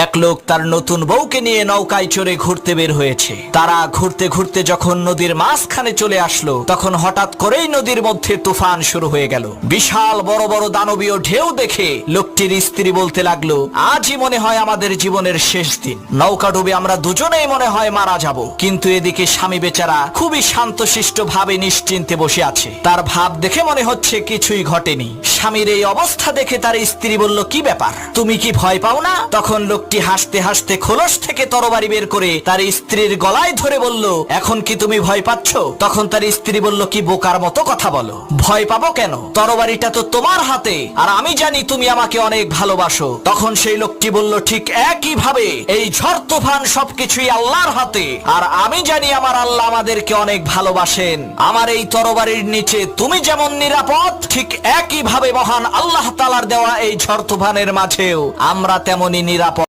এক লোক তার নতুন বউকে নিয়ে নৌকায় চড়ে ঘুরতে বের হয়েছে। তারা ঘুরতে ঘুরতে যখন নদীর মাঝখানে চলে আসলো, তখন হঠাৎ করেই নদীর মধ্যে তুফান শুরু হয়ে গেল। বিশাল বড় বড় দানবীয় ঢেউ দেখে লোকটির স্ত্রী বলতে লাগলো, আজই মনে হয় আমাদের জীবনের শেষ দিন। নৌকা ডুবে আমরা দুজনেই মনে হয় মারা যাব। কিন্তু এদিকে স্বামী বেচারা খুবই শান্তশিষ্ট ভাবে নিশ্চিন্তে বসে আছে। তার ভাব দেখে মনে হচ্ছে কিছুই ঘটেনি। স্বামীর এই অবস্থা দেখে তার স্ত্রী বলল, কি ব্যাপার, তুমি কি ভয় পাও না? তখন লোকটি হাসতে হাসতে খোলস থেকে তরবারি বের করে তার স্ত্রীর গলায় ধরে বলল, এখন কি তুমি ভয় পাচ্ছ? তখন তার স্ত্রী বলল, কি বোকার মতো কথা বলো, ভয় পাবো কেন? তরবারিটা তো তোমার হাতে, আর আমি জানি তুমি আমাকে অনেক ভালোবাসো। তখন সেই লোকটি বলল, ঠিক একই ভাবে এই ঝড় তুফান সবকিছুই আল্লাহর হাতে, আর আমি জানি আমার আল্লাহ আমাদেরকে অনেক ভালোবাসেন। আমার এই তরবারির নিচে তুমি যেমন নিরাপদ, ঠিক একই ভাবে মহান আল্লাহ তাআলার দেওয়া এই ঝড় তুফানের মাঝেও আমরা তেমনি নিরাপদ।